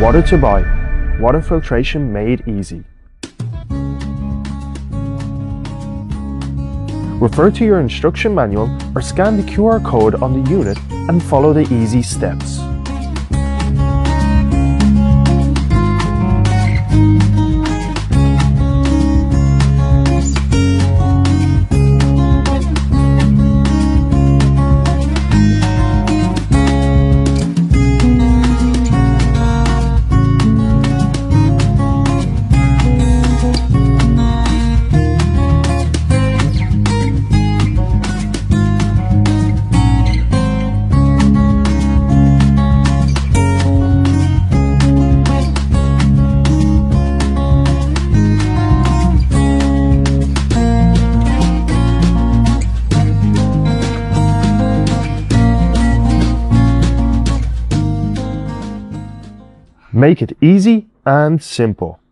Water to buy. Water filtration made easy. Refer to your instruction manual or scan the QR code on the unit and follow the easy steps. Make it easy and simple.